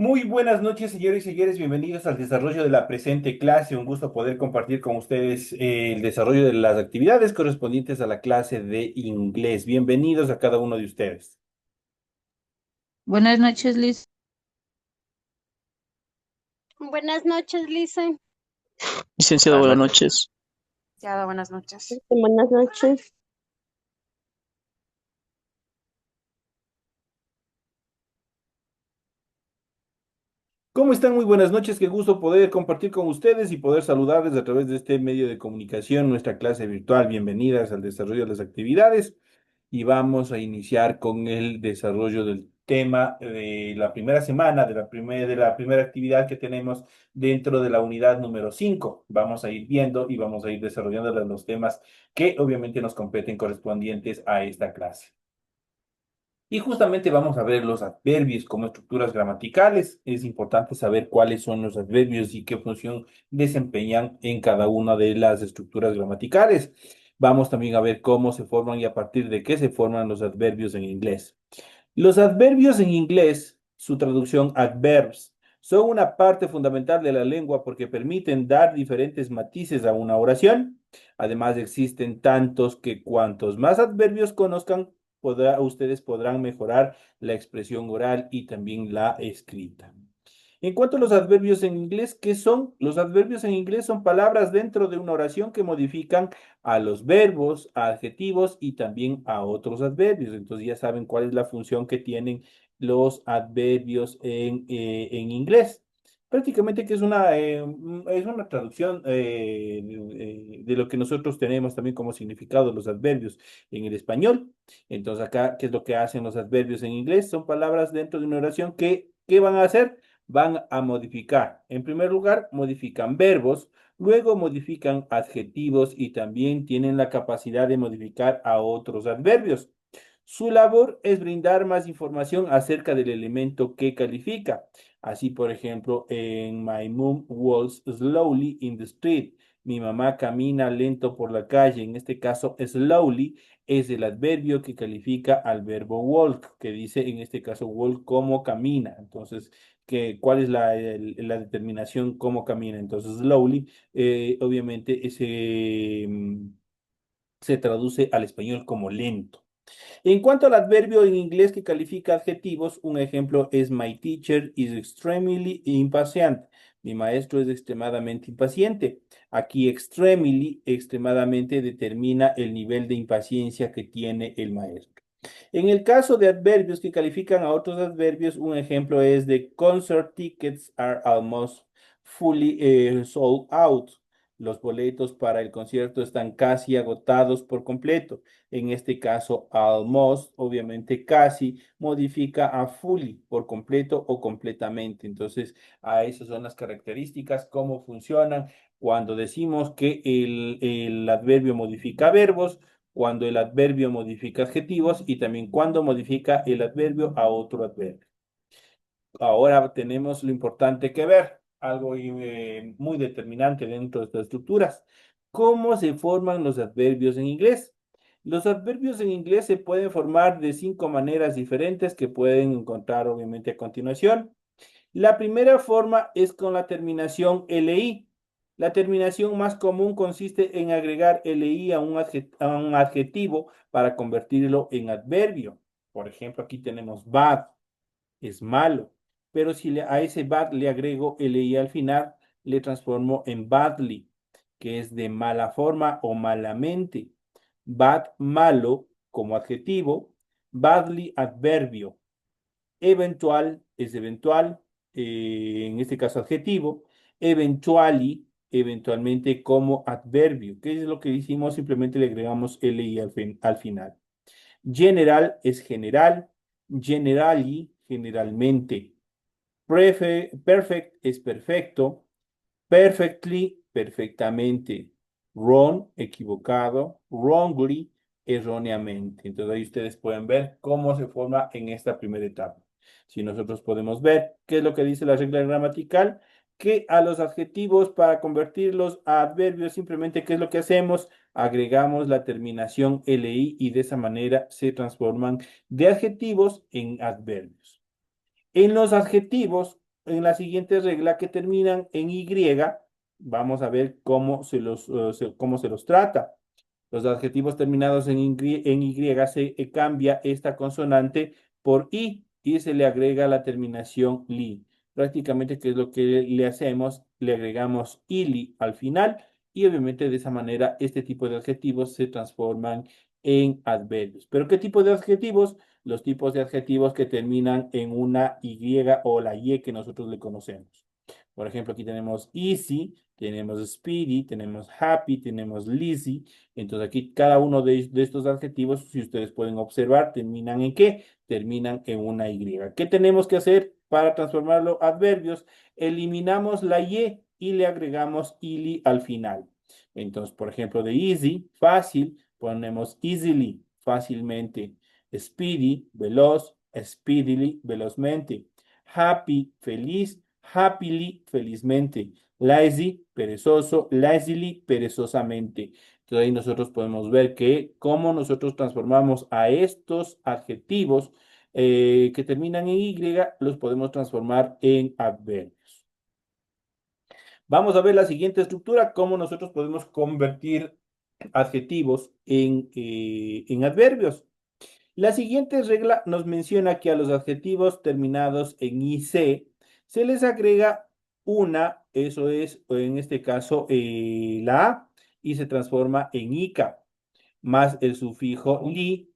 Muy buenas noches, señores y señores. Bienvenidos al desarrollo de la presente clase. Un gusto poder compartir con ustedes el desarrollo de las actividades correspondientes a la clase de inglés. Bienvenidos a cada uno de ustedes. Buenas noches, Liz. Buenas noches, Lisa. Licenciado, Buenas buenas noches. noches. Ya, buenas noches. Buenas noches. ¿Cómo están? Muy buenas noches. Qué gusto poder compartir con ustedes y poder saludarles a través de este medio de comunicación, nuestra clase virtual. Bienvenidas al desarrollo de las actividades. Y vamos a iniciar con el desarrollo del tema de la primera semana, de la primera actividad que tenemos dentro de la unidad número 5. Vamos a ir viendo y vamos a ir desarrollando los temas que obviamente nos competen correspondientes a esta clase. Y justamente vamos a ver los adverbios como estructuras gramaticales. Es importante saber cuáles son los adverbios y qué función desempeñan en cada una de las estructuras gramaticales. Vamos también a ver cómo se forman y a partir de qué se forman los adverbios en inglés. Los adverbios en inglés, su traducción adverbs, son una parte fundamental de la lengua porque permiten dar diferentes matices a una oración. Además, existen tantos que cuantos más adverbios conozcan, ustedes podrán mejorar la expresión oral y también la escrita. En cuanto a los adverbios en inglés, ¿qué son? Los adverbios en inglés son palabras dentro de una oración que modifican a los verbos, a adjetivos y también a otros adverbios. Entonces ya saben cuál es la función que tienen los adverbios en inglés. Prácticamente que es una traducción de lo que nosotros tenemos también como significado los adverbios en el español. Entonces acá, ¿qué es lo que hacen los adverbios en inglés? Son palabras dentro de una oración que, ¿qué van a hacer? Van a modificar. En primer lugar, modifican verbos, luego modifican adjetivos y también tienen la capacidad de modificar a otros adverbios. Su labor es brindar más información acerca del elemento que califica. Así, por ejemplo, en My mom walks slowly in the street. Mi mamá camina lento por la calle. En este caso, slowly es el adverbio que califica al verbo walk, que dice en este caso walk como camina. Entonces, ¿cuál es la determinación cómo camina? Entonces, slowly, obviamente, se traduce al español como lento. En cuanto al adverbio en inglés que califica adjetivos, un ejemplo es My teacher is extremely impatient. Mi maestro es extremadamente impaciente. Aquí extremadamente determina el nivel de impaciencia que tiene el maestro. En el caso de adverbios que califican a otros adverbios, un ejemplo es The concert tickets are almost fully sold out. Los boletos para el concierto están casi agotados por completo. En este caso, almost, obviamente casi, modifica a fully, por completo o completamente. Entonces, a esas son las características, cómo funcionan cuando decimos que el adverbio modifica verbos, cuando el adverbio modifica adjetivos y también cuando modifica el adverbio a otro adverbio. Ahora tenemos lo importante que ver, algo muy determinante dentro de estas estructuras. ¿Cómo se forman los adverbios en inglés? Los adverbios en inglés se pueden formar de 5 maneras diferentes que pueden encontrar obviamente a continuación. La primera forma es con la terminación LI. La terminación más común consiste en agregar LI a un adjetivo para convertirlo en adverbio. Por ejemplo, aquí tenemos bad, es malo, pero si a ese bad le agrego LI al final, le transformo en badly, que es de mala forma o malamente. Bad, malo como adjetivo, badly adverbio. Eventual es eventual, en este caso adjetivo, eventually, eventualmente como adverbio. ¿Qué es lo que hicimos? Simplemente le agregamos li al final. General es general, generally, generalmente. Perfect es perfecto, perfectly, perfectamente. Wrong, equivocado, wrongly, erróneamente. Entonces ahí ustedes pueden ver cómo se forma en esta primera etapa. Si nosotros podemos ver qué es lo que dice la regla gramatical, que a los adjetivos para convertirlos a adverbios, simplemente qué es lo que hacemos, agregamos la terminación li y de esa manera se transforman de adjetivos en adverbios. En los adjetivos, en la siguiente regla que terminan en Y, vamos a ver cómo cómo se los trata. Los adjetivos terminados en Y se cambia esta consonante por y se le agrega la terminación li. Prácticamente, ¿qué es lo que le hacemos? Le agregamos ili al final y obviamente de esa manera este tipo de adjetivos se transforman en adverbios. ¿Pero qué tipo de adjetivos? Los tipos de adjetivos que terminan en una Y o la Y que nosotros le conocemos. Por ejemplo, aquí tenemos easy, tenemos speedy, tenemos happy, tenemos lazy. Entonces aquí cada uno de estos adjetivos, si ustedes pueden observar, terminan en ¿qué? Terminan en una Y. ¿Qué tenemos que hacer para transformarlo a adverbios? Eliminamos la y le agregamos ili al final. Entonces, por ejemplo, de easy, fácil, ponemos easily, fácilmente. Speedy, veloz, speedily, velozmente. Happy, feliz, happily, felizmente. Lazy, perezoso, lazily, perezosamente. Entonces ahí nosotros podemos ver que cómo nosotros transformamos a estos adjetivos que terminan en Y, los podemos transformar en adverbios. Vamos a ver la siguiente estructura, cómo nosotros podemos convertir adjetivos en adverbios. La siguiente regla nos menciona que a los adjetivos terminados en IC se les agrega una, eso es, en este caso, la A, y se transforma en ICA, más el sufijo li.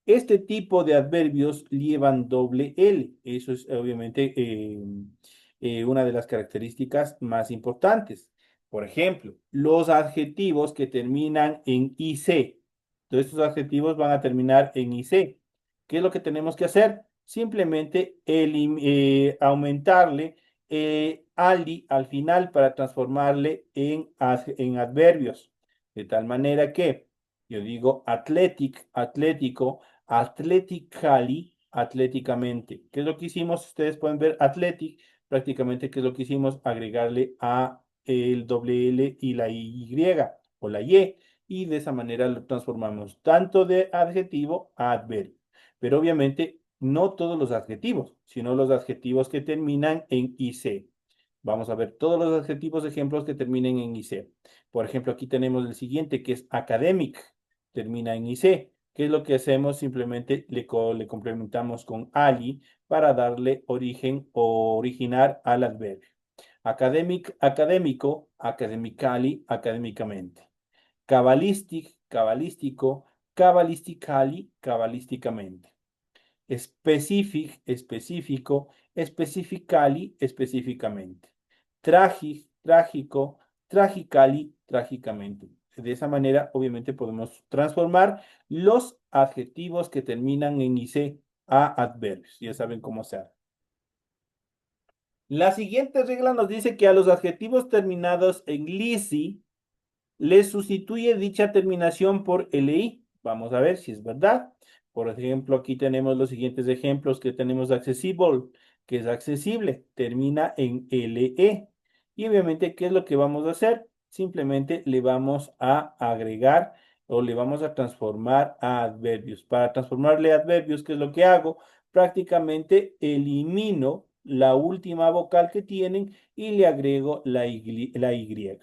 Este tipo de adverbios llevan doble L. Eso es obviamente una de las características más importantes. Por ejemplo, los adjetivos que terminan en IC. Todos estos adjetivos van a terminar en IC. ¿Qué es lo que tenemos que hacer? Simplemente aumentarle aldi al final para transformarle en adverbios. De tal manera que yo digo athletic, atlético, athletically, atléticamente. ¿Qué es lo que hicimos? Ustedes pueden ver athletic, prácticamente, ¿qué es lo que hicimos? Agregarle a el doble L y la Y o la y de esa manera lo transformamos tanto de adjetivo a adverbio. Pero obviamente no todos los adjetivos, sino los adjetivos que terminan en IC. Vamos a ver todos los adjetivos ejemplos que terminen en IC. Por ejemplo, aquí tenemos el siguiente que es academic, termina en IC. ¿Qué es lo que hacemos? Simplemente le complementamos con ali para darle origen o originar al adverbio. Academic, académico, academically, académicamente. Cabalistic, cabalístico, cabalistically, cabalísticamente. Specific, específico, specifically, específicamente. Tragic, trágico, tragically, trágicamente. De esa manera, obviamente, podemos transformar los adjetivos que terminan en IC a adverbios. Ya saben cómo se hace. La siguiente regla nos dice que a los adjetivos terminados en lisi le sustituye dicha terminación por li. Vamos a ver si es verdad. Por ejemplo, aquí tenemos los siguientes ejemplos que tenemos accessible, que es accesible, termina en le. Y obviamente, ¿qué es lo que vamos a hacer? Simplemente le vamos a agregar o le vamos a transformar a adverbios. Para transformarle a adverbios, ¿qué es lo que hago? Prácticamente elimino la última vocal que tienen y le agrego la Y.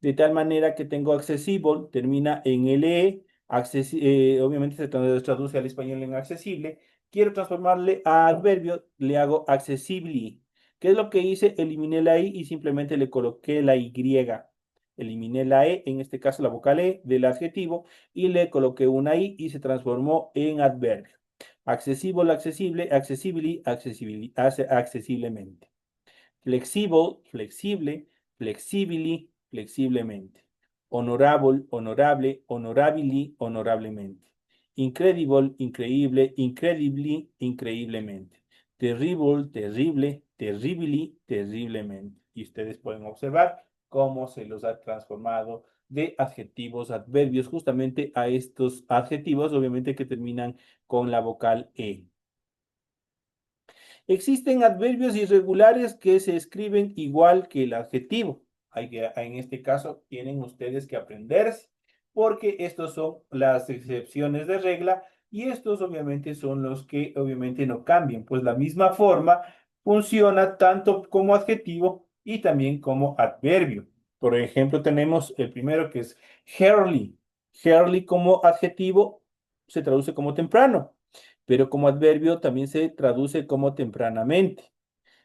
De tal manera que tengo accessible, termina en LE, obviamente se traduce al español en accesible. Quiero transformarle a adverbio, le hago accessibly. ¿Qué es lo que hice? Eliminé la I y simplemente le coloqué la Y. Eliminé la E, en este caso la vocal E del adjetivo, y le coloqué una I y se transformó en adverbio. Accesible, accesible, accessibly, accesiblemente. Flexible, flexible, flexibly, flexiblemente. Honorable, honorable, honorably, honorablemente. Incredible, increíble, incredibly, increíblemente. Terrible, terrible, terribly, terriblemente. Y ustedes pueden observar cómo se los ha transformado de adjetivos, adverbios, justamente a estos adjetivos, obviamente que terminan con la vocal E. Existen adverbios irregulares que se escriben igual que el adjetivo. En este caso tienen ustedes que aprenderse porque estos son las excepciones de regla y estos obviamente son los que obviamente no cambian. Pues la misma forma Funciona tanto como adjetivo y también como adverbio. Por ejemplo, tenemos el primero que es early. Early como adjetivo se traduce como temprano, pero como adverbio también se traduce como tempranamente.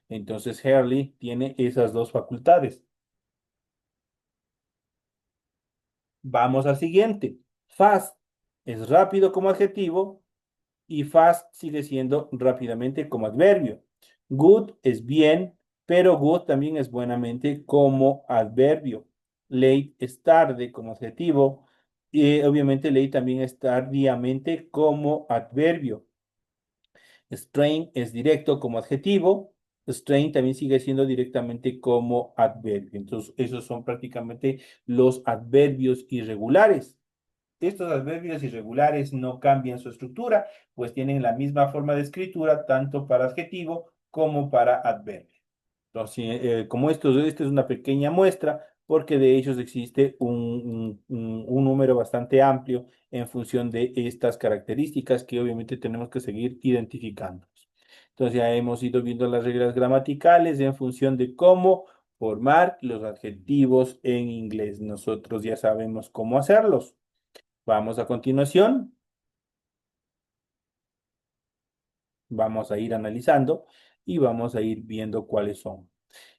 Entonces, early tiene esas dos facultades. Vamos al siguiente. Fast es rápido como adjetivo y fast sigue siendo rápidamente como adverbio. Good es bien, pero good también es buenamente como adverbio. Late es tarde como adjetivo y obviamente late también es tardíamente como adverbio. Strain es directo como adjetivo. Strain también sigue siendo directamente como adverbio. Entonces, esos son prácticamente los adverbios irregulares. Estos adverbios irregulares no cambian su estructura, pues tienen la misma forma de escritura tanto para adjetivo como para adverbio. Entonces, como esta es una pequeña muestra, porque de ellos existe un número bastante amplio en función de estas características que obviamente tenemos que seguir identificando. Entonces ya hemos ido viendo las reglas gramaticales en función de cómo formar los adjetivos en inglés. Nosotros ya sabemos cómo hacerlos. Vamos a continuación, vamos a ir analizando y vamos a ir viendo cuáles son.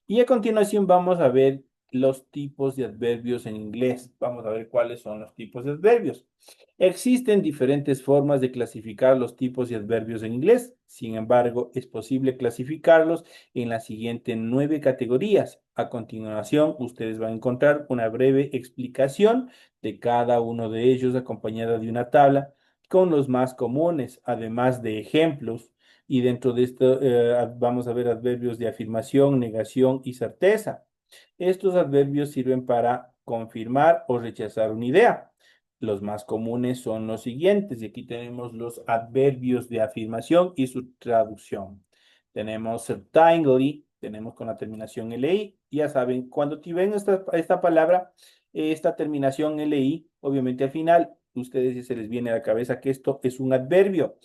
Y a continuación vamos a ver los tipos de adverbios en inglés. Vamos a ver cuáles son los tipos de adverbios. Existen diferentes formas de clasificar los tipos de adverbios en inglés. Sin embargo, es posible clasificarlos en las siguientes 9 categorías. A continuación, ustedes van a encontrar una breve explicación de cada uno de ellos acompañada de una tabla con los más comunes, además de ejemplos y dentro de esto vamos a ver adverbios de afirmación, negación y certeza. Estos adverbios sirven para confirmar o rechazar una idea. Los más comunes son los siguientes, y aquí tenemos los adverbios de afirmación y su traducción. Tenemos certainly, tenemos con la terminación LI. Ya saben, cuando te ven esta palabra, esta terminación LI, obviamente al final, ustedes ya se les viene a la cabeza que esto es un adverbio,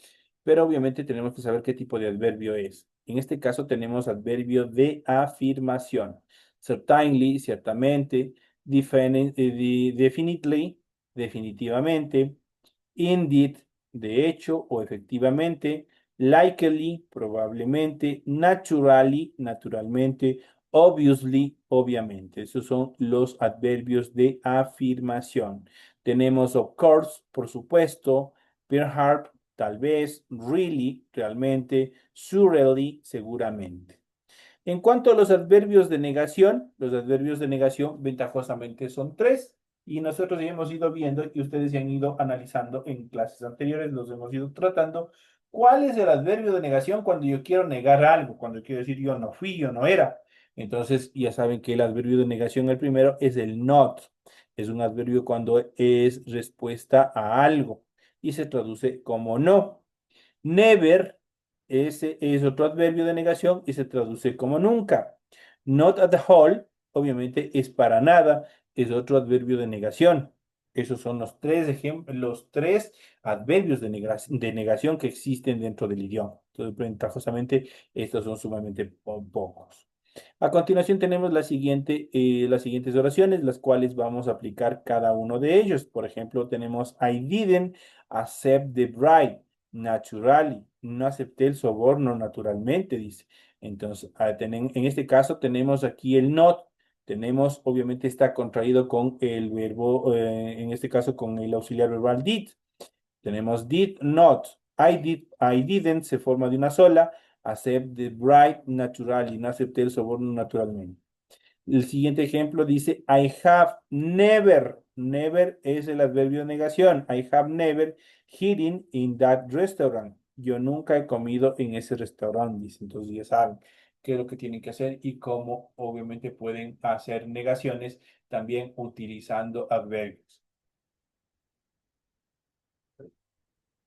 pero obviamente tenemos que saber qué tipo de adverbio es. En este caso tenemos adverbio de afirmación. Certainly, ciertamente, definitely, definitivamente, indeed, de hecho o efectivamente, likely, probablemente, naturally, naturalmente, obviously, obviamente. Esos son los adverbios de afirmación. Tenemos of course, por supuesto, perhaps, tal vez, really, realmente, surely, seguramente. En cuanto a los adverbios de negación ventajosamente son tres y nosotros ya hemos ido viendo y ustedes ya han ido analizando en clases anteriores, los hemos ido tratando. ¿Cuál es el adverbio de negación cuando yo quiero negar algo? Cuando yo quiero decir yo no fui, yo no era. Entonces ya saben que el adverbio de negación, el primero, es el not. Es un adverbio cuando es respuesta a algo y se traduce como no. Never, ese es otro adverbio de negación y se traduce como nunca. Not at all, obviamente es para nada, es otro adverbio de negación. Esos son los tres ejemplos, los tres adverbios de negación que existen dentro del idioma. Entonces, ventajosamente, estos son sumamente pocos. A continuación tenemos las siguientes oraciones, las cuales vamos a aplicar cada uno de ellos. Por ejemplo, tenemos I didn't accept the bribe naturally. No acepté el soborno naturalmente, dice. Entonces, en este caso tenemos aquí el not. Tenemos, obviamente está contraído con el verbo, en este caso con el auxiliar verbal did. Tenemos did not. I didn't se forma de una sola. Accept the bribe naturally. No acepté el soborno naturalmente. El siguiente ejemplo dice I have never. Never es el adverbio de negación. I have never eaten in that restaurant. Yo nunca he comido en ese restaurante, dice. Entonces ya saben qué es lo que tienen que hacer y cómo obviamente pueden hacer negaciones también utilizando adverbios.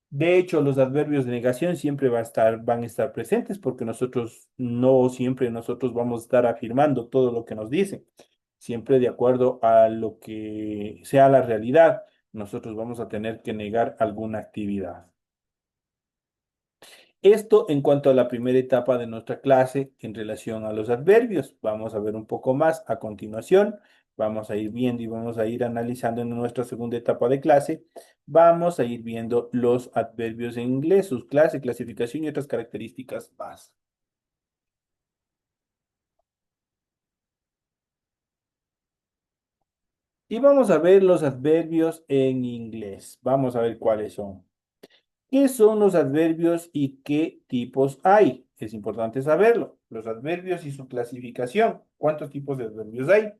De hecho, los adverbios de negación siempre van a estar presentes porque nosotros no siempre nosotros vamos a estar afirmando todo lo que nos dicen. Siempre de acuerdo a lo que sea la realidad, nosotros vamos a tener que negar alguna actividad. Esto en cuanto a la primera etapa de nuestra clase en relación a los adverbios. Vamos a ver un poco más a continuación. Vamos a ir viendo y vamos a ir analizando en nuestra segunda etapa de clase. Vamos a ir viendo los adverbios en inglés, sus clases, clasificación y otras características básicas. Y vamos a ver los adverbios en inglés. Vamos a ver cuáles son. ¿Qué son los adverbios y qué tipos hay? Es importante saberlo. Los adverbios y su clasificación. ¿Cuántos tipos de adverbios hay?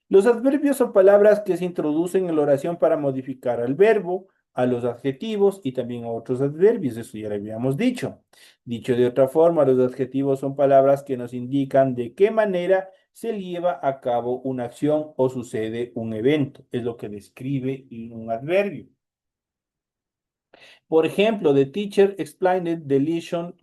Los adverbios son palabras que se introducen en la oración para modificar al verbo, a los adjetivos y también a otros adverbios. Eso ya lo habíamos dicho. Dicho de otra forma, los adjetivos son palabras que nos indican de qué manera se lleva a cabo una acción o sucede un evento. Es lo que describe un adverbio. Por ejemplo, the teacher explained the lesson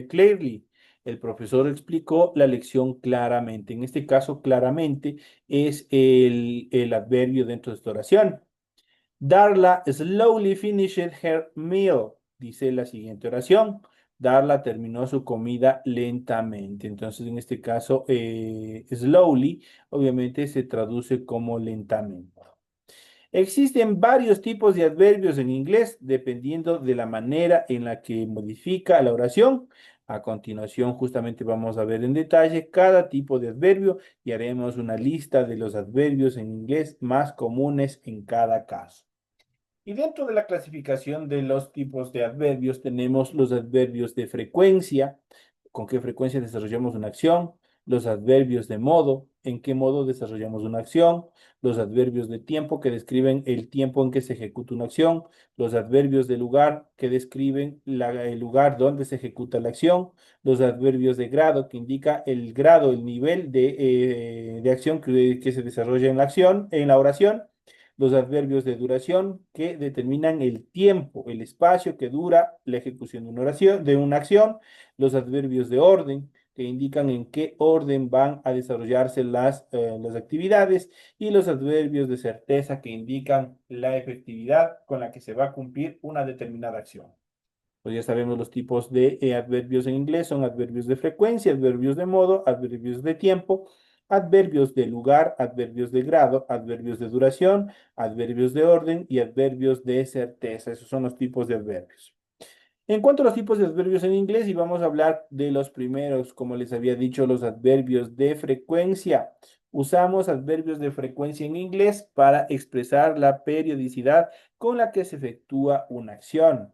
clearly. El profesor explicó la lección claramente. En este caso, claramente es el adverbio dentro de esta oración. Darla slowly finished her meal. Dice la siguiente oración. Darla terminó su comida lentamente. Entonces, en este caso, slowly, obviamente se traduce como lentamente. Existen varios tipos de adverbios en inglés dependiendo de la manera en la que modifica la oración. A continuación, justamente vamos a ver en detalle cada tipo de adverbio y haremos una lista de los adverbios en inglés más comunes en cada caso. Y dentro de la clasificación de los tipos de adverbios tenemos los adverbios de frecuencia, con qué frecuencia desarrollamos una acción, los adverbios de modo, en qué modo desarrollamos una acción, los adverbios de tiempo que describen el tiempo en que se ejecuta una acción, los adverbios de lugar que describen el lugar donde se ejecuta la acción, los adverbios de grado que indica el grado, el nivel de acción que se desarrolla en la acción, en la oración, los adverbios de duración que determinan el tiempo, el espacio que dura la ejecución de una oración, de una acción, los adverbios de orden que indican en qué orden van a desarrollarse las actividades y los adverbios de certeza que indican la efectividad con la que se va a cumplir una determinada acción. Pues ya sabemos los tipos de adverbios en inglés, son adverbios de frecuencia, adverbios de modo, adverbios de tiempo, adverbios de lugar, adverbios de grado, adverbios de duración, adverbios de orden y adverbios de certeza. Esos son los tipos de adverbios. En cuanto a los tipos de adverbios en inglés, y vamos a hablar de los primeros, como les había dicho, los adverbios de frecuencia. Usamos adverbios de frecuencia en inglés para expresar la periodicidad con la que se efectúa una acción.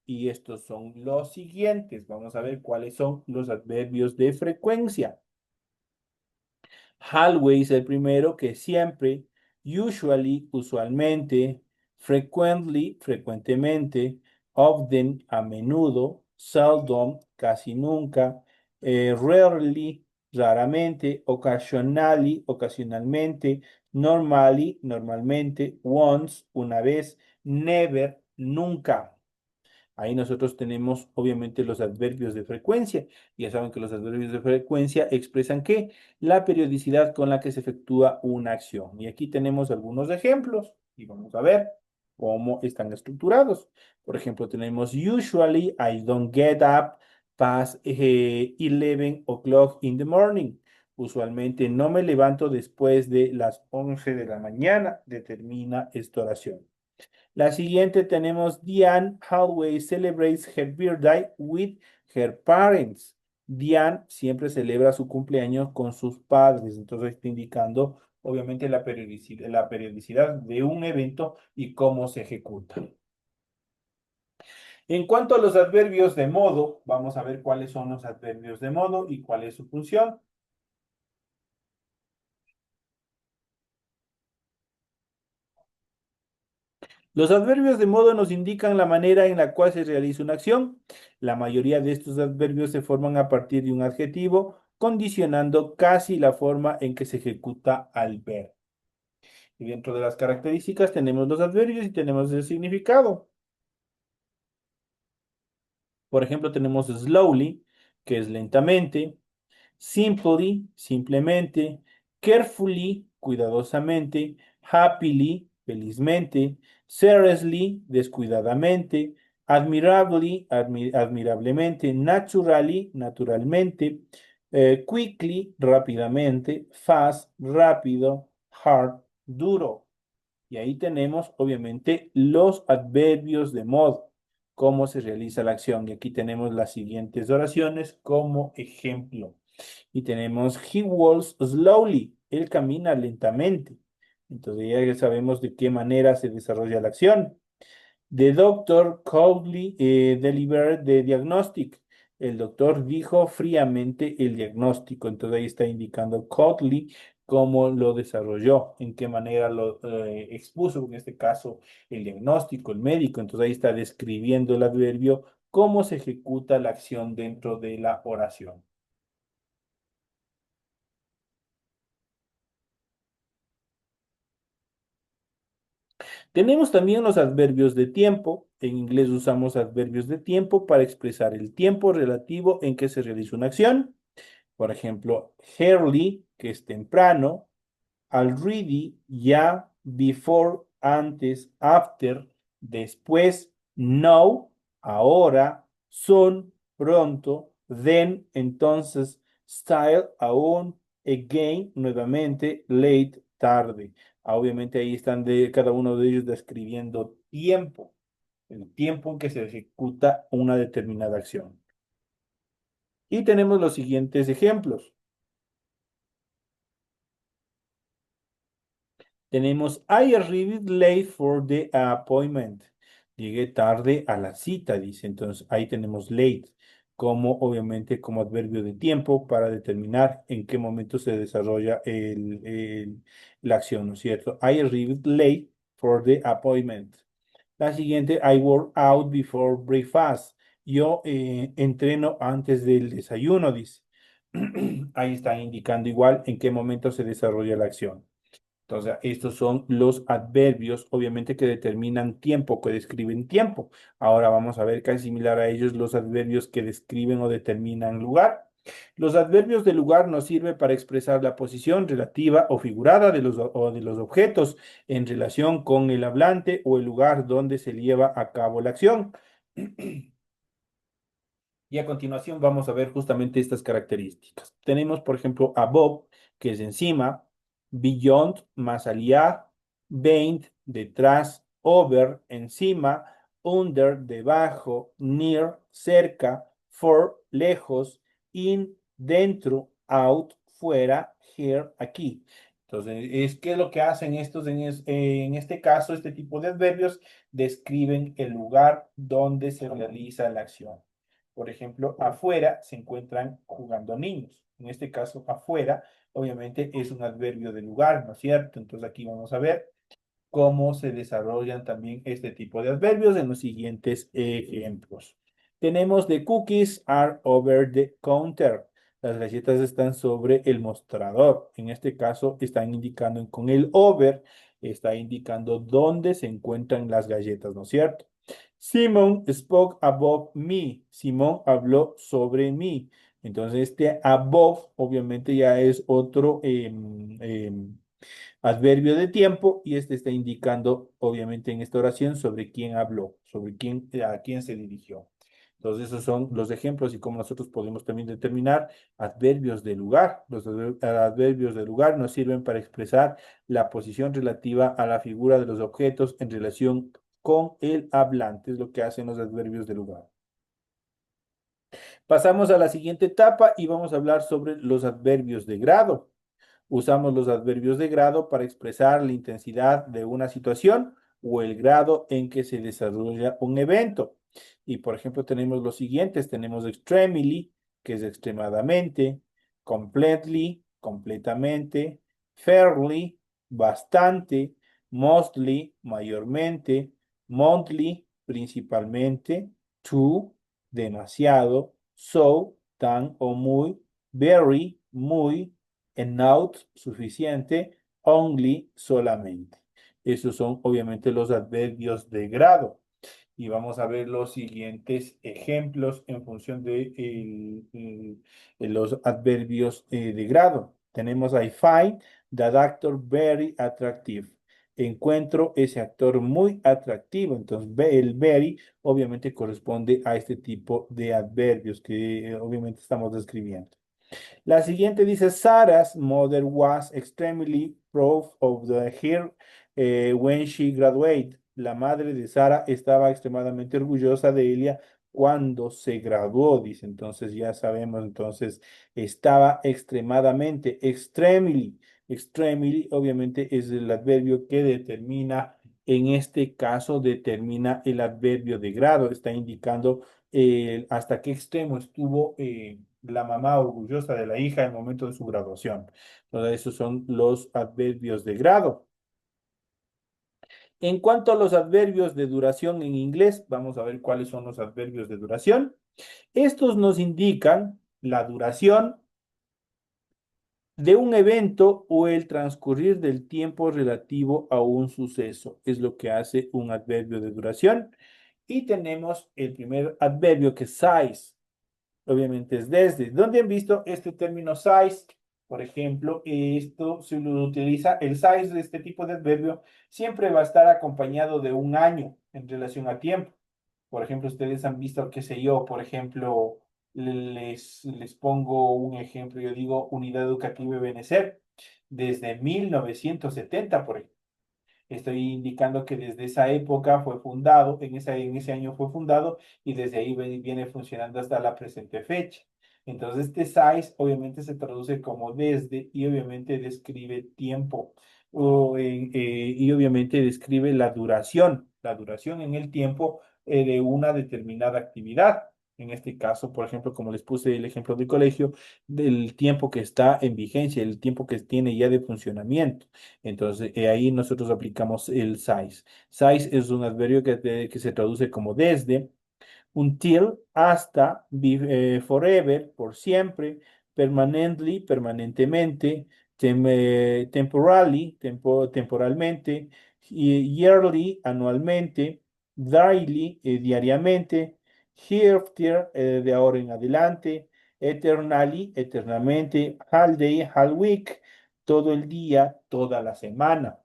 Y estos son los siguientes. Vamos a ver cuáles son los adverbios de frecuencia. Always, el primero, que siempre, usually, usualmente, frequently, frecuentemente, often, a menudo, seldom, casi nunca, rarely, raramente, occasionally, ocasionalmente, normally, normalmente, once, una vez, never, nunca. Ahí nosotros tenemos obviamente los adverbios de frecuencia. Ya saben que los adverbios de frecuencia expresan ¿qué? La periodicidad con la que se efectúa una acción. Y aquí tenemos algunos ejemplos y vamos a ver cómo están estructurados. Por ejemplo, tenemos usually I don't get up past 11 o'clock in the morning. Usualmente no me levanto después de las 11 de la mañana, determina esta oración. La siguiente tenemos Diane always celebrates her birthday with her parents. Diane siempre celebra su cumpleaños con sus padres. Entonces está indicando obviamente la periodicidad de un evento y cómo se ejecuta. En cuanto a los adverbios de modo, vamos a ver cuáles son los adverbios de modo y cuál es su función. Los adverbios de modo nos indican la manera en la cual se realiza una acción. La mayoría de estos adverbios se forman a partir de un adjetivo, condicionando casi la forma en que se ejecuta al verbo. Y dentro de las características tenemos los adverbios y tenemos el significado. Por ejemplo, tenemos slowly, que es lentamente, simply, simplemente, carefully, cuidadosamente, happily, felizmente, seriously, descuidadamente, Admirably, admirablemente. Naturally, naturalmente. Quickly, rápidamente. Fast, rápido. Hard, duro. Y ahí tenemos, obviamente, los adverbios de modo, cómo se realiza la acción. Y aquí tenemos las siguientes oraciones como ejemplo. Y tenemos, he walks slowly. Él camina lentamente. Entonces ya sabemos de qué manera se desarrolla la acción. The doctor coldly delivered the diagnostic. El doctor dijo fríamente el diagnóstico. Entonces ahí está indicando coldly cómo lo desarrolló, en qué manera lo expuso, en este caso, el diagnóstico, el médico. Entonces ahí está describiendo el adverbio, cómo se ejecuta la acción dentro de la oración. Tenemos también los adverbios de tiempo. En inglés usamos adverbios de tiempo para expresar el tiempo relativo en que se realiza una acción. Por ejemplo, early, que es temprano, already, ya, before, antes, after, después, now, ahora, soon, pronto, then, entonces, style, aún, again, nuevamente, late, tarde. Obviamente ahí están cada uno de ellos describiendo tiempo, el tiempo en que se ejecuta una determinada acción. Y tenemos los siguientes ejemplos. Tenemos, I arrived late for the appointment. Llegué tarde a la cita, dice. Entonces, ahí tenemos late, como obviamente como adverbio de tiempo para determinar en qué momento se desarrolla la acción, ¿no es cierto? I arrived late for the appointment. La siguiente, I work out before breakfast. Yo entreno antes del desayuno, dice. Ahí está indicando igual en qué momento se desarrolla la acción. Entonces, estos son los adverbios, obviamente, que determinan tiempo, que describen tiempo. Ahora vamos a ver casi similar a ellos los adverbios que describen o determinan lugar. Los adverbios de lugar nos sirven para expresar la posición relativa o figurada de los objetos en relación con el hablante o el lugar donde se lleva a cabo la acción. Y a continuación vamos a ver justamente estas características. Tenemos, por ejemplo, above, que es encima, beyond, más allá, behind, detrás, over, encima, under, debajo, near, cerca, for, lejos, in, dentro, out, fuera, here, aquí. Entonces, ¿qué es lo que hacen estos en este caso? Este tipo de adverbios describen el lugar donde se realiza la acción. Por ejemplo, afuera se encuentran jugando niños. En este caso, afuera, obviamente es un adverbio de lugar, ¿no es cierto? Entonces aquí vamos a ver cómo se desarrollan también este tipo de adverbios en los siguientes ejemplos. Tenemos the cookies are over the counter. Las galletas están sobre el mostrador. En este caso, están indicando con el over, está indicando dónde se encuentran las galletas, ¿no es cierto? Simon spoke above me. Simón habló sobre mí. Entonces, este above obviamente ya es otro adverbio de tiempo y este está indicando obviamente en esta oración sobre quién habló, sobre quién, a quién se dirigió. Entonces, esos son los ejemplos y cómo nosotros podemos también determinar adverbios de lugar. Los adverbios de lugar nos sirven para expresar la posición relativa a la figura de los objetos en relación con el hablante, es lo que hacen los adverbios de lugar. Pasamos a la siguiente etapa y vamos a hablar sobre los adverbios de grado. Usamos los adverbios de grado para expresar la intensidad de una situación o el grado en que se desarrolla un evento. Y por ejemplo, tenemos los siguientes. Tenemos extremely, que es extremadamente, completely, completamente, fairly, bastante, mostly, mayormente, monthly, principalmente, too, demasiado, so, tan o muy, very, muy, enough, suficiente, only, solamente. Esos son obviamente los adverbios de grado. Y vamos a ver los siguientes ejemplos en función de los adverbios de grado. Tenemos I find the doctor very attractive. Encuentro ese actor muy atractivo. Entonces, el very obviamente corresponde a este tipo de adverbios que obviamente estamos describiendo. La siguiente dice, Sarah's mother was extremely proud of her when she graduated. La madre de Sara estaba extremadamente orgullosa de ella cuando se graduó, dice. Entonces ya sabemos, entonces estaba extremadamente, extremely. Extremely obviamente es el adverbio que determina, en este caso determina el adverbio de grado. Está indicando hasta qué extremo estuvo la mamá orgullosa de la hija en el momento de su graduación. Entonces, esos son los adverbios de grado. En cuanto a los adverbios de duración en inglés, vamos a ver cuáles son los adverbios de duración. Estos nos indican la duración de un evento o el transcurrir del tiempo relativo a un suceso. Es lo que hace un adverbio de duración. Y tenemos el primer adverbio que es size. Obviamente es desde. ¿Dónde han visto este término size? Por ejemplo, esto se lo utiliza, el size de este tipo de adverbio siempre va a estar acompañado de un año en relación a tiempo. Por ejemplo, ustedes han visto, qué sé yo, por ejemplo, les pongo un ejemplo, yo digo Unidad Educativa Benecer, desde 1970, por ejemplo. Estoy indicando que desde esa época fue fundado, en ese año fue fundado y desde ahí viene funcionando hasta la presente fecha. Entonces, este size obviamente se traduce como desde y obviamente describe tiempo y obviamente describe la duración en el tiempo de una determinada actividad. En este caso, por ejemplo, como les puse el ejemplo del colegio, del tiempo que está en vigencia, el tiempo que tiene ya de funcionamiento. Entonces, ahí nosotros aplicamos el size. Size es un adverbio que se traduce como desde, until, hasta, forever, por siempre, permanently, permanentemente, temporally, temporalmente, yearly, anualmente, daily, diariamente, hereafter, de ahora en adelante, eternally, eternamente, all day, all week, todo el día, toda la semana.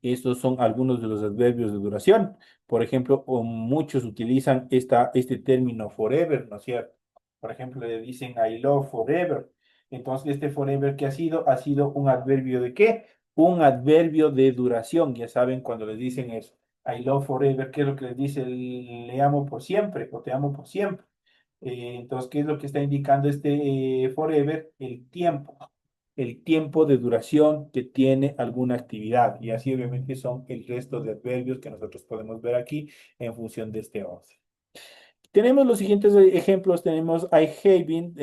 Estos son algunos de los adverbios de duración. Por ejemplo, muchos utilizan este término forever, ¿no es cierto? Por ejemplo, le dicen I love forever. Entonces, este forever que ha sido un adverbio de qué? Un adverbio de duración. Ya saben, cuando les dicen eso, I love forever, ¿qué es lo que les dice? Le amo por siempre o te amo por siempre. Entonces, ¿qué es lo que está indicando este forever? El tiempo de duración que tiene alguna actividad. Y así obviamente son el resto de adverbios que nosotros podemos ver aquí en función de este orden. Tenemos los siguientes ejemplos. Tenemos I have been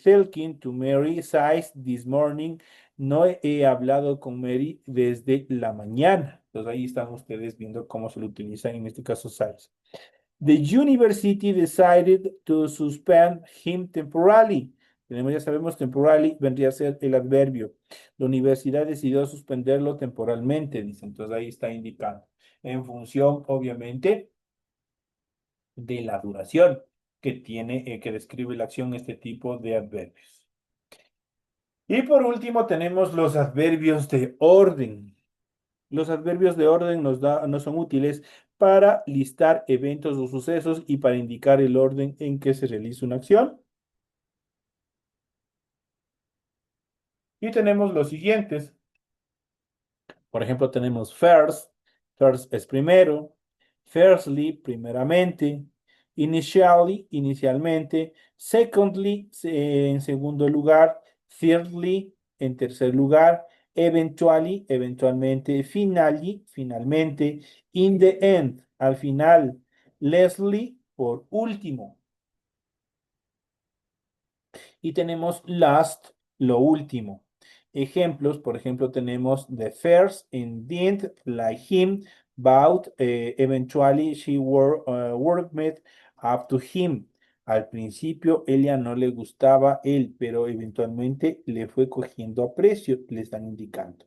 thinking to Mary since this morning. No he hablado con Mary desde la mañana. Entonces ahí están ustedes viendo cómo se lo utiliza en este caso since. The university decided to suspend him temporarily. Tenemos, ya sabemos, temporarily vendría a ser el adverbio. La universidad decidió suspenderlo temporalmente, dice. Entonces ahí está indicando. En función, obviamente, de la duración que tiene, que describe la acción este tipo de adverbios. Y por último tenemos los adverbios de orden. Los adverbios de orden nos son útiles para listar eventos o sucesos y para indicar el orden en que se realiza una acción. Y tenemos los siguientes. Por ejemplo, tenemos first. First es primero. Firstly, primeramente. Initially, inicialmente. Secondly, en segundo lugar. Thirdly, en tercer lugar. Eventually, eventualmente. Finally, finalmente. In the end, al final. Lastly, por último. Y tenemos last, lo último. Ejemplos, por ejemplo, tenemos the first, indeed, like him, but eventually she worked up to him. Al principio ella no le gustaba él, pero eventualmente le fue cogiendo aprecio, le están indicando.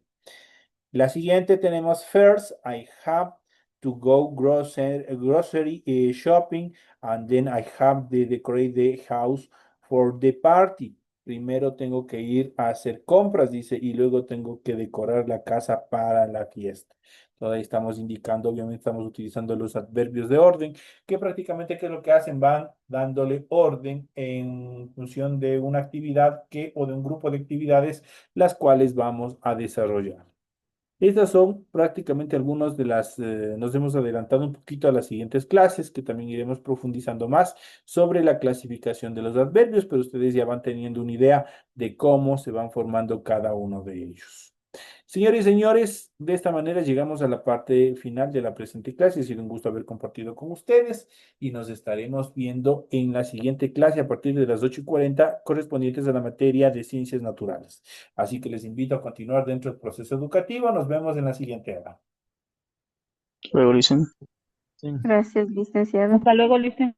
La siguiente tenemos first, I have to go grocery shopping, and then I have to decorate the house for the party. Primero tengo que ir a hacer compras, dice, y luego tengo que decorar la casa para la fiesta. Entonces ahí estamos indicando, obviamente estamos utilizando los adverbios de orden, que prácticamente qué es lo que hacen, van dándole orden en función de una actividad o de un grupo de actividades, las cuales vamos a desarrollar. Estas son prácticamente algunas de nos hemos adelantado un poquito a las siguientes clases, que también iremos profundizando más sobre la clasificación de los adverbios, pero ustedes ya van teniendo una idea de cómo se van formando cada uno de ellos. Señores y señores, de esta manera llegamos a la parte final de la presente clase. Ha sido un gusto haber compartido con ustedes y nos estaremos viendo en la siguiente clase a partir de las 8:40 correspondientes a la materia de ciencias naturales. Así que les invito a continuar dentro del proceso educativo. Nos vemos en la siguiente hora. Luego dicen. Gracias, licenciado. Hasta luego, Lice.